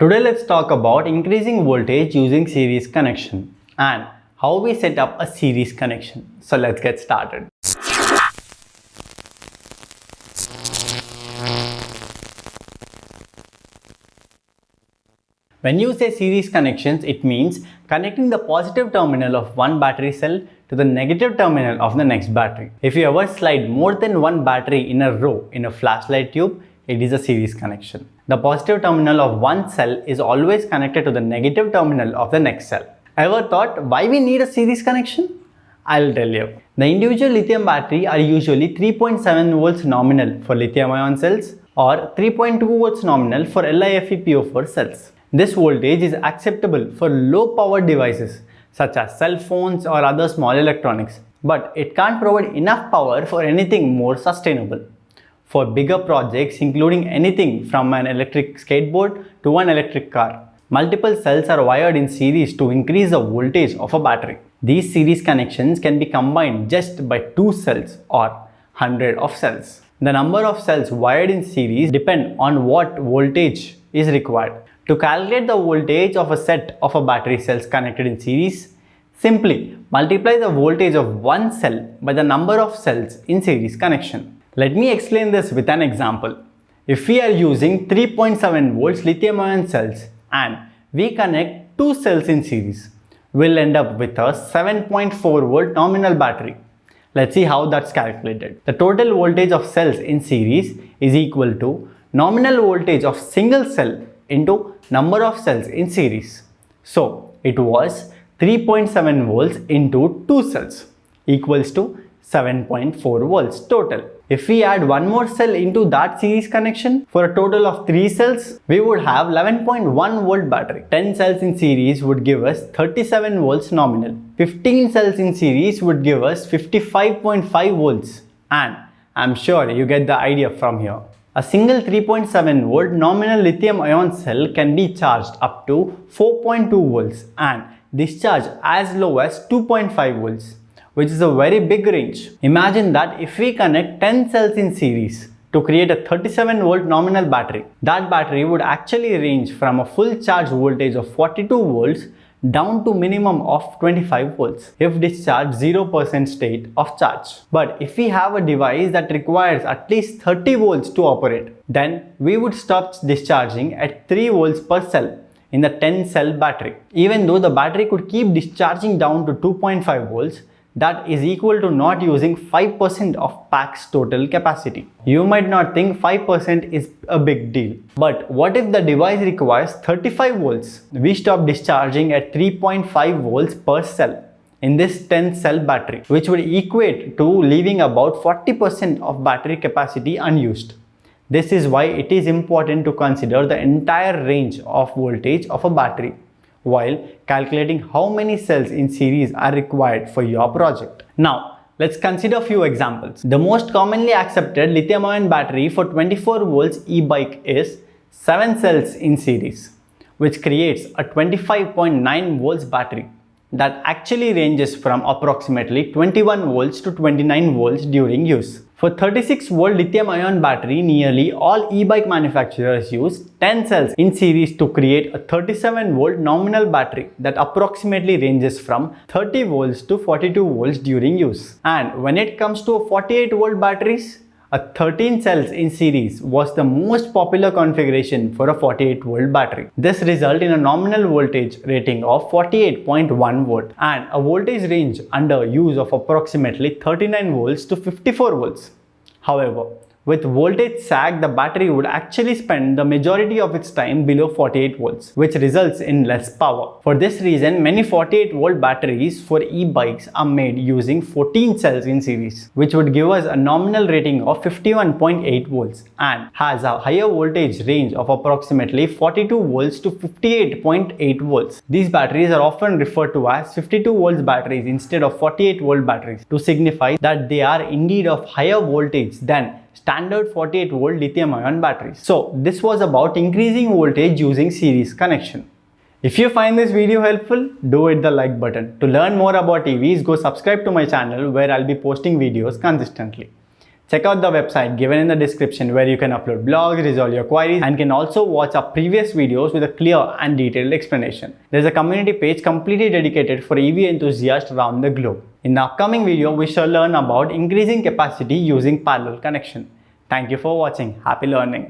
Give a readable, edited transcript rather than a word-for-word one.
Today let's talk about increasing voltage using series connection and how we set up a series connection. So let's get started. When you say series connections, it means connecting the positive terminal of one battery cell to the negative terminal of the next battery. If you ever slide more than one battery in a row in a flashlight tube, it is a series connection. The positive terminal of one cell is always connected to the negative terminal of the next cell. Ever thought why we need a series connection? I'll tell you. The individual lithium battery are usually 3.7 volts nominal for lithium ion cells or 3.2 volts nominal for LiFePO4 cells. This voltage is acceptable for low power devices such as cell phones or other small electronics, but it can't provide enough power for anything more sustainable. For bigger projects including anything from an electric skateboard to an electric car, multiple cells are wired in series to increase the voltage of a battery. These series connections can be combined just by 2 cells or 100 of cells. The number of cells wired in series depend on what voltage is required. To calculate the voltage of a set of a battery cells connected in series, simply multiply the voltage of one cell by the number of cells in series connection. Let me explain this with an example. If we are using 3.7 volts lithium ion cells and we connect 2 cells in series, we'll end up with a 7.4 volt nominal battery. Let's see how that's calculated. The total voltage of cells in series is equal to nominal voltage of single cell into number of cells in series. So it was 3.7 volts into 2 cells equals to 7.4 volts total. If we add one more cell into that series connection for a total of 3 cells, we would have 11.1 volt battery. 10 cells in series would give us 37 volts nominal. 15 cells in series would give us 55.5 volts. And I'm sure you get the idea from here. A single 3.7 volt nominal lithium ion cell can be charged up to 4.2 volts and discharge as low as 2.5 volts, which is a very big range. Imagine that if we connect 10 cells in series to create a 37 volt nominal battery, that battery would actually range from a full charge voltage of 42 volts down to minimum of 25 volts if discharged 0% state of charge. But if we have a device that requires at least 30 volts to operate, then we would stop discharging at 3 volts per cell in the 10 cell battery. Even though the battery could keep discharging down to 2.5 volts, that is equal to not using 5% of pack's total capacity. You might not think 5% is a big deal. But what if the device requires 35 volts? We stop discharging at 3.5 volts per cell in this 10 cell battery, which would equate to leaving about 40% of battery capacity unused. This is why it is important to consider the entire range of voltage of a battery while calculating how many cells in series are required for your project. Now, let's consider a few examples. The most commonly accepted lithium-ion battery for 24 volts e-bike is 7 cells in series, which creates a 25.9 volts battery that actually ranges from approximately 21 volts to 29 volts during use. For 36 volt lithium-ion battery, nearly all e-bike manufacturers use 10 cells in series to create a 37 volt nominal battery that approximately ranges from 30 volts to 42 volts during use. And when it comes to 48 volt batteries, a 13 cells in series was the most popular configuration for a 48 volt battery. This resulted in a nominal voltage rating of 48.1 volt and a voltage range under use of approximately 39 volts to 54 volts. However, with voltage sag, the battery would actually spend the majority of its time below 48 volts, which results in less power. For this reason, many 48 volt batteries for e-bikes are made using 14 cells in series, which would give us a nominal rating of 51.8 volts and has a higher voltage range of approximately 42 volts to 58.8 volts. These batteries are often referred to as 52 volts batteries instead of 48 volt batteries to signify that they are indeed of higher voltage than standard 48 volt lithium ion batteries. So this was about increasing voltage using series connection. If you find this video helpful, do hit the like button. To learn more about EVs, go subscribe to my channel where I'll be posting videos consistently. Check out the website given in the description where you can upload blogs, resolve your queries, and can also watch our previous videos with a clear and detailed explanation. There's a community page completely dedicated for EV enthusiasts around the globe. In the upcoming video, we shall learn about increasing capacity using parallel connection. Thank you for watching. Happy learning.